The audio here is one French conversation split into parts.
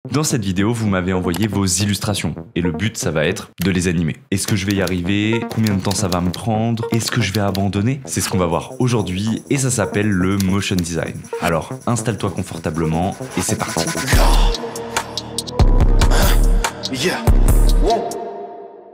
Dans cette vidéo, vous m'avez envoyé vos illustrations et le but, ça va être de les animer. Est-ce que je vais y arriver? Combien de temps ça va me prendre? Est-ce que je vais abandonner? C'est ce qu'on va voir aujourd'hui et ça s'appelle le motion design. Alors, installe-toi confortablement et c'est parti.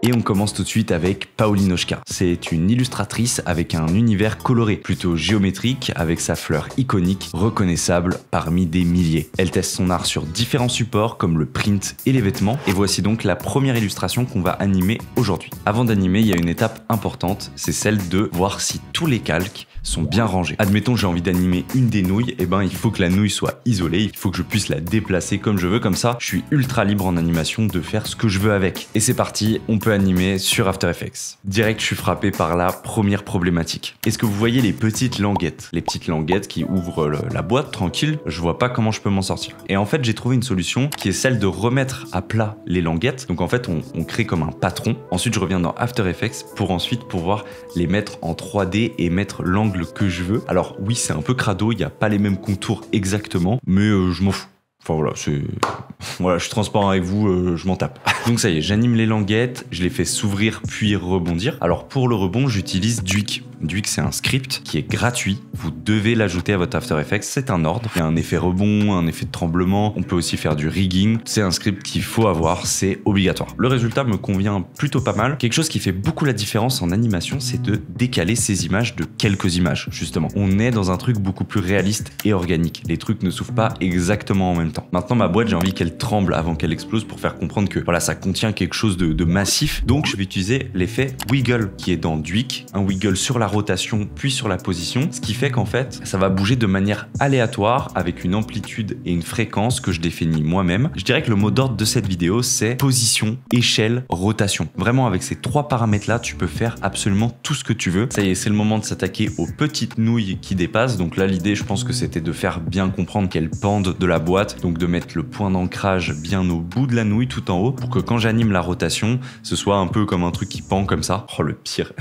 Et on commence tout de suite avec Pauline Oshka. C'est une illustratrice avec un univers coloré, plutôt géométrique, avec sa fleur iconique, reconnaissable parmi des milliers. Elle teste son art sur différents supports comme le print et les vêtements, et voici donc la première illustration qu'on va animer aujourd'hui. Avant d'animer, il y a une étape importante, c'est celle de voir si tous les calques sont bien rangés. Admettons j'ai envie d'animer une des nouilles, et ben il faut que la nouille soit isolée, il faut que je puisse la déplacer comme je veux, comme ça je suis ultra libre en animation de faire ce que je veux avec. Et c'est parti, on peut animer sur After Effects. Direct, je suis frappé par la première problématique. Est-ce que vous voyez les petites languettes? Les petites languettes qui ouvrent la boîte tranquille, je vois pas comment je peux m'en sortir. Et en fait, j'ai trouvé une solution qui est celle de remettre à plat les languettes. Donc en fait, on crée comme un patron. Ensuite, je reviens dans After Effects pour ensuite pouvoir les mettre en 3D et mettre l'angle que je veux. Alors oui, c'est un peu crado, il n'y a pas les mêmes contours exactement, mais je m'en fous. Enfin voilà, voilà, je suis transparent avec vous, je m'en tape. Donc ça y est, j'anime les languettes, je les fais s'ouvrir puis rebondir. Alors pour le rebond, j'utilise Duik. Duik, c'est un script qui est gratuit. Vous devez l'ajouter à votre After Effects. C'est un ordre. Il y a un effet rebond, un effet de tremblement. On peut aussi faire du rigging. C'est un script qu'il faut avoir, c'est obligatoire. Le résultat me convient plutôt pas mal. Quelque chose qui fait beaucoup la différence en animation, c'est de décaler ces images de quelques images, justement. On est dans un truc beaucoup plus réaliste et organique. Les trucs ne s'ouvrent pas exactement en même temps. Maintenant, ma boîte, j'ai envie qu'elle tremble avant qu'elle explose pour faire comprendre que voilà, ça contient quelque chose de massif. Donc, je vais utiliser l'effet wiggle qui est dans Duik. Un wiggle sur la rotation puis sur la position, ce qui fait qu'en fait, ça va bouger de manière aléatoire avec une amplitude et une fréquence que je définis moi-même. Je dirais que le mot d'ordre de cette vidéo, c'est position, échelle, rotation. Vraiment, avec ces trois paramètres-là, tu peux faire absolument tout ce que tu veux. Ça y est, c'est le moment de s'attaquer aux petites nouilles qui dépassent. Donc là, l'idée, je pense que c'était de faire bien comprendre qu'elles pendent de la boîte, donc de mettre le point d'ancrage bien au bout de la nouille, tout en haut, pour que quand j'anime la rotation, ce soit un peu comme un truc qui pend comme ça. Oh, le pire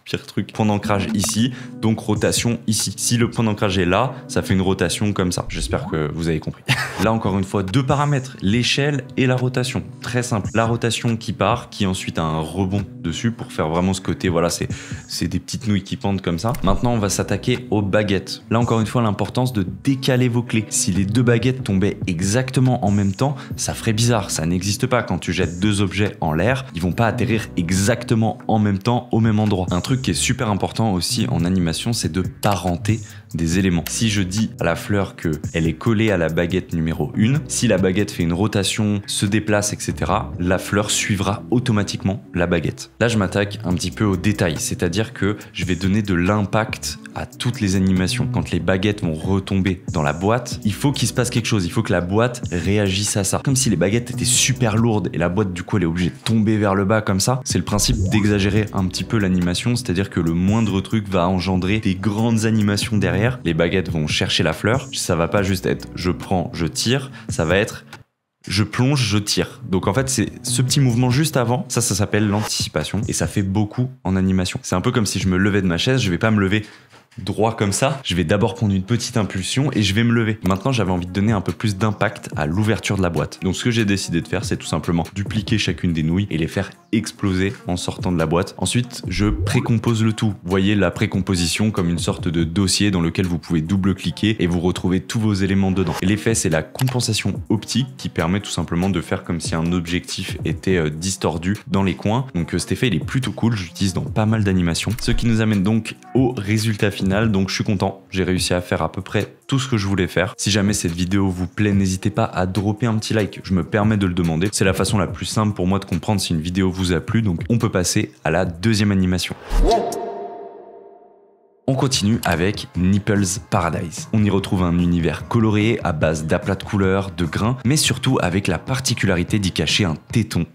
pire truc. Point d'ancrage ici, donc rotation ici. Si le point d'ancrage est là, ça fait une rotation comme ça. J'espère que vous avez compris. Là, encore une fois, deux paramètres, l'échelle et la rotation. Très simple. La rotation qui part, qui ensuite a un rebond dessus pour faire vraiment ce côté, voilà, c'est des petites nouilles qui pendent comme ça. Maintenant, on va s'attaquer aux baguettes. Là, encore une fois, l'importance de décaler vos clés. Si les deux baguettes tombaient exactement en même temps, ça ferait bizarre. Ça n'existe pas. Quand tu jettes deux objets en l'air, ils vont pas atterrir exactement en même temps au même endroit. Un truc qui est super important aussi en animation, c'est de parenter des éléments. Si je dis à la fleur qu'elle est collée à la baguette numéro 1, si la baguette fait une rotation, se déplace, etc., la fleur suivra automatiquement la baguette. Là, je m'attaque un petit peu au détail, c'est-à-dire que je vais donner de l'impact à toutes les animations. Quand les baguettes vont retomber dans la boîte, il faut qu'il se passe quelque chose, il faut que la boîte réagisse à ça. Comme si les baguettes étaient super lourdes et la boîte, du coup, elle est obligée de tomber vers le bas comme ça. C'est le principe d'exagérer un petit peu l'animation, c'est-à-dire que le moindre truc va engendrer des grandes animations derrière. Les baguettes vont chercher la fleur. Ça va pas juste être je prends, je tire, ça va être je plonge, je tire. Donc en fait, c'est ce petit mouvement juste avant, ça s'appelle l'anticipation et ça fait beaucoup en animation. C'est un peu comme si je me levais de ma chaise, je vais pas me lever droit comme ça, je vais d'abord prendre une petite impulsion et je vais me lever. Maintenant, j'avais envie de donner un peu plus d'impact à l'ouverture de la boîte. Donc ce que j'ai décidé de faire, c'est tout simplement dupliquer chacune des nouilles et les faire exploser en sortant de la boîte. Ensuite, je précompose le tout. Vous voyez la précomposition comme une sorte de dossier dans lequel vous pouvez double-cliquer et vous retrouvez tous vos éléments dedans. Et l'effet, c'est la compensation optique qui permet tout simplement de faire comme si un objectif était distordu dans les coins. Donc cet effet, il est plutôt cool, j'utilise dans pas mal d'animations. Ce qui nous amène donc au résultat final. Donc je suis content, j'ai réussi à faire à peu près tout ce que je voulais faire. Si jamais cette vidéo vous plaît, n'hésitez pas à dropper un petit like, je me permets de le demander. C'est la façon la plus simple pour moi de comprendre si une vidéo vous a plu, donc on peut passer à la deuxième animation. On continue avec Nipples Paradise. On y retrouve un univers coloré à base d'aplats de couleurs, de grains, mais surtout avec la particularité d'y cacher un téton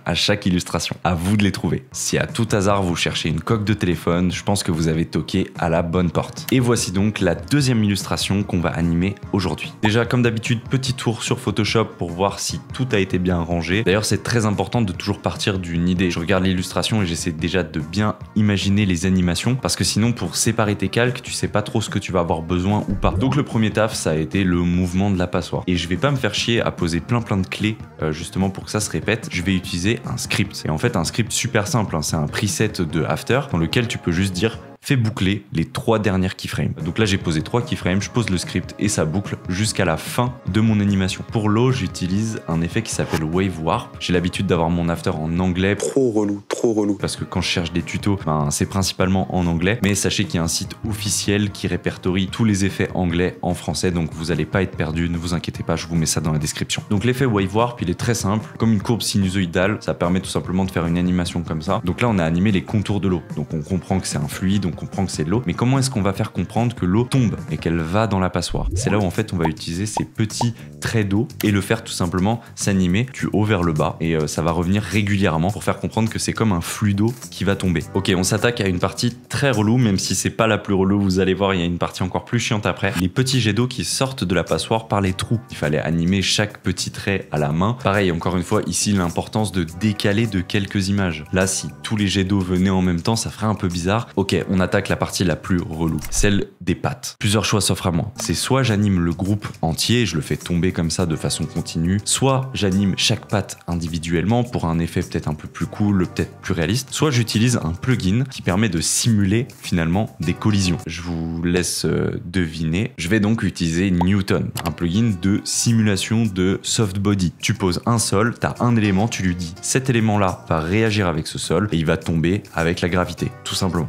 à chaque illustration. À vous de les trouver. Si à tout hasard vous cherchez une coque de téléphone, je pense que vous avez toqué à la bonne porte. Et voici donc la deuxième illustration qu'on va animer aujourd'hui. Déjà, comme d'habitude, petit tour sur Photoshop pour voir si tout a été bien rangé. D'ailleurs, c'est très important de toujours partir d'une idée. Je regarde l'illustration et j'essaie déjà de bien imaginer les animations parce que sinon, pour séparer tes calques, tu sais pas trop ce que tu vas avoir besoin ou pas. Donc le premier taf, ça a été le mouvement de la passoire. Et je vais pas me faire chier à poser plein de clés justement pour que ça se répète. Je vais utiliser un script. Et en fait, un script super simple, hein. C'est un preset de After dans lequel tu peux juste dire fais boucler les 3 dernières keyframes. Donc là, j'ai posé 3 keyframes, je pose le script et ça boucle jusqu'à la fin de mon animation. Pour l'eau, j'utilise un effet qui s'appelle Wave Warp. J'ai l'habitude d'avoir mon After en anglais. Trop relou. Parce que quand je cherche des tutos, c'est principalement en anglais. Mais sachez qu'il y a un site officiel qui répertorie tous les effets anglais en français. Donc vous n'allez pas être perdu, ne vous inquiétez pas, je vous mets ça dans la description. Donc l'effet Wave Warp, il est très simple. Comme une courbe sinusoïdale, ça permet tout simplement de faire une animation comme ça. Donc là, on a animé les contours de l'eau. Donc on comprend que c'est un fluide, on comprend que c'est de l'eau, mais comment est-ce qu'on va faire comprendre que l'eau tombe et qu'elle va dans la passoire? C'est là où en fait on va utiliser ces petits traits d'eau et le faire tout simplement s'animer du haut vers le bas et ça va revenir régulièrement pour faire comprendre que c'est comme un flux d'eau qui va tomber. Ok, on s'attaque à une partie très relou, même si c'est pas la plus relou, vous allez voir, il y a une partie encore plus chiante après. Les petits jets d'eau qui sortent de la passoire par les trous. Il fallait animer chaque petit trait à la main. Pareil, encore une fois, ici l'importance de décaler de quelques images. Là, si tous les jets d'eau venaient en même temps, ça ferait un peu bizarre. Ok, on attaque la partie la plus relou, celle des pattes. Plusieurs choix s'offrent à moi. C'est soit j'anime le groupe entier, je le fais tomber comme ça de façon continue, soit j'anime chaque patte individuellement pour un effet peut-être un peu plus cool, peut-être plus réaliste, soit j'utilise un plugin qui permet de simuler finalement des collisions. Je vous laisse deviner. Je vais donc utiliser Newton, un plugin de simulation de soft body. Tu poses un sol, tu as un élément, tu lui dis cet élément-là va réagir avec ce sol et il va tomber avec la gravité, tout simplement.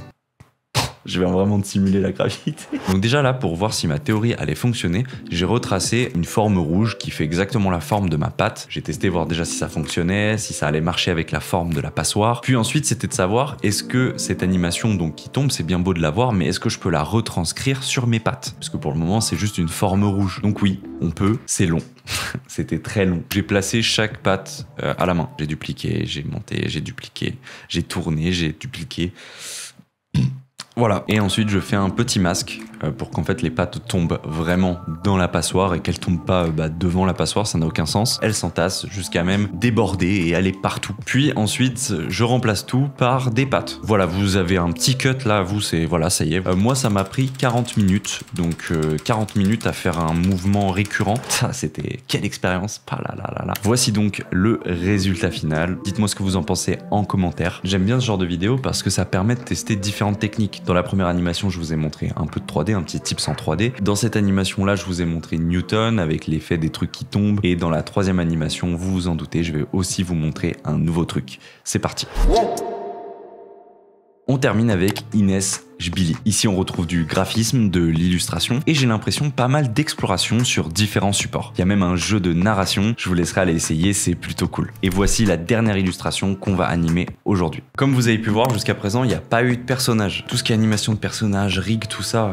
Je vais vraiment te simuler la gravité. Donc déjà là, pour voir si ma théorie allait fonctionner, j'ai retracé une forme rouge qui fait exactement la forme de ma patte. J'ai testé voir déjà si ça fonctionnait, si ça allait marcher avec la forme de la passoire. Puis ensuite, c'était de savoir est-ce que cette animation donc qui tombe, c'est bien beau de la voir, mais est-ce que je peux la retranscrire sur mes pattes? Parce que pour le moment, c'est juste une forme rouge. Donc oui, on peut, c'est long. C'était très long. J'ai placé chaque patte à la main. J'ai dupliqué, j'ai monté, j'ai dupliqué, j'ai tourné, j'ai dupliqué. Voilà, et ensuite je fais un petit masque pour qu'en fait les pattes tombent vraiment dans la passoire et qu'elles tombent pas devant la passoire, ça n'a aucun sens. Elles s'entassent jusqu'à même déborder et aller partout. Puis ensuite je remplace tout par des pattes. Voilà, vous avez un petit cut là, vous c'est voilà, ça y est. Moi ça m'a pris 40 minutes, donc 40 minutes à faire un mouvement récurrent. Ça c'était quelle expérience, là. Voici donc le résultat final. Dites-moi ce que vous en pensez en commentaire. J'aime bien ce genre de vidéo parce que ça permet de tester différentes techniques. Dans la première animation, je vous ai montré un peu de 3D, un petit tips en 3D. Dans cette animation-là, je vous ai montré Newton avec l'effet des trucs qui tombent. Et dans la troisième animation, vous vous en doutez, je vais aussi vous montrer un nouveau truc. C'est parti. On termine avec Inès Jbili. Ici, on retrouve du graphisme, de l'illustration et j'ai l'impression pas mal d'exploration sur différents supports. Il y a même un jeu de narration, je vous laisserai aller essayer, c'est plutôt cool. Et voici la dernière illustration qu'on va animer aujourd'hui. Comme vous avez pu voir, jusqu'à présent, il n'y a pas eu de personnage. Tout ce qui est animation de personnage, rig, tout ça,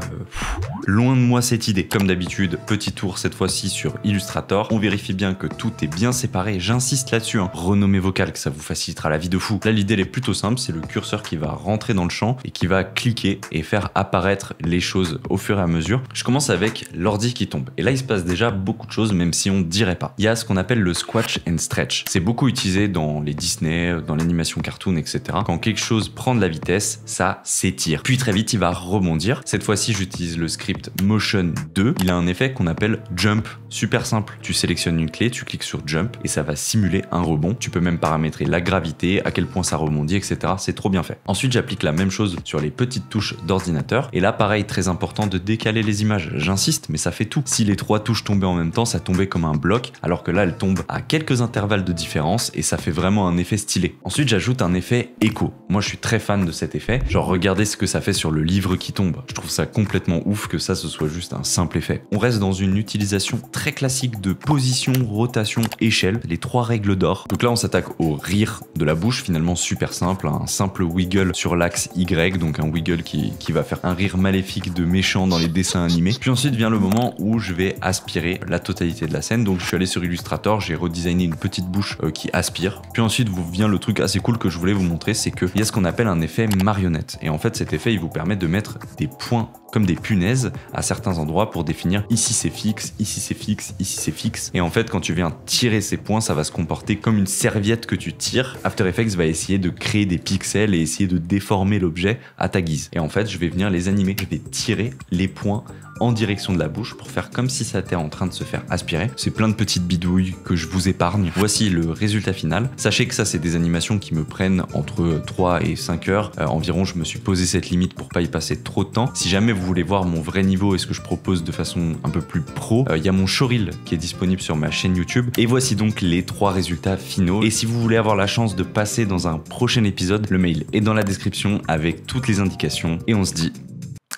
loin de moi cette idée. Comme d'habitude, petit tour cette fois-ci sur Illustrator. On vérifie bien que tout est bien séparé. J'insiste là-dessus, hein. Renommez vos calques, ça vous facilitera la vie de fou. Là, l'idée elle est plutôt simple, c'est le curseur qui va rentrer dans le champ et qui va cliquer et faire apparaître les choses au fur et à mesure. Je commence avec l'ordi qui tombe. Et là, il se passe déjà beaucoup de choses, même si on dirait pas. Il y a ce qu'on appelle le squash and stretch. C'est beaucoup utilisé dans les Disney, dans l'animation cartoon, etc. Quand quelque chose prend de la vitesse, ça s'étire. Puis très vite, il va rebondir. Cette fois-ci, j'utilise le script Motion 2. Il a un effet qu'on appelle Jump. Super simple. Tu sélectionnes une clé, tu cliques sur Jump et ça va simuler un rebond. Tu peux même paramétrer la gravité, à quel point ça rebondit, etc. C'est trop bien fait. Ensuite, j'applique la même chose sur les petites touches d'ordinateur. Et là, pareil, très important de décaler les images. J'insiste, mais ça fait tout. Si les 3 touches tombaient en même temps, ça tombait comme un bloc, alors que là, elles tombent à quelques intervalles de différence et ça fait vraiment un effet stylé. Ensuite, j'ajoute un effet écho. Moi, je suis très fan de cet effet. Genre, regardez ce que ça fait sur le livre qui tombe. Je trouve ça complètement ouf que ça, ce soit juste un simple effet. On reste dans une utilisation très classique de position, rotation, échelle, les 3 règles d'or. Donc là, on s'attaque au rire de la bouche, finalement super simple, un simple wiggle sur l'axe Y, donc un wiggle qui va faire un rire maléfique de méchant dans les dessins animés. Puis ensuite vient le moment où je vais aspirer la totalité de la scène. Donc je suis allé sur Illustrator, j'ai redesigné une petite bouche qui aspire. Puis ensuite vient le truc assez cool que je voulais vous montrer, c'est qu'il y a ce qu'on appelle un effet marionnette. Et en fait cet effet il vous permet de mettre des points comme des punaises à certains endroits pour définir ici c'est fixe, ici c'est fixe, ici c'est fixe. Et en fait quand tu viens tirer ces points, ça va se comporter comme une serviette que tu tires. After Effects va essayer de créer des pixels et essayer de déformer l'objet à ta guise. Et en fait je vais venir les animer, je vais tirer les points en direction de la bouche pour faire comme si ça était en train de se faire aspirer. C'est plein de petites bidouilles que je vous épargne. Voici le résultat final. Sachez que ça c'est des animations qui me prennent entre 3 et 5 heures environ. Je me suis posé cette limite pour pas y passer trop de temps. Si jamais vous voulez voir mon vrai niveau et ce que je propose de façon un peu plus pro, il y a mon showreel qui est disponible sur ma chaîne YouTube. Et voici donc les 3 résultats finaux. Et si vous voulez avoir la chance de passer dans un prochain épisode, le mail est dans la description avec toutes les indications. Et on se dit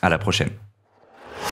à la prochaine.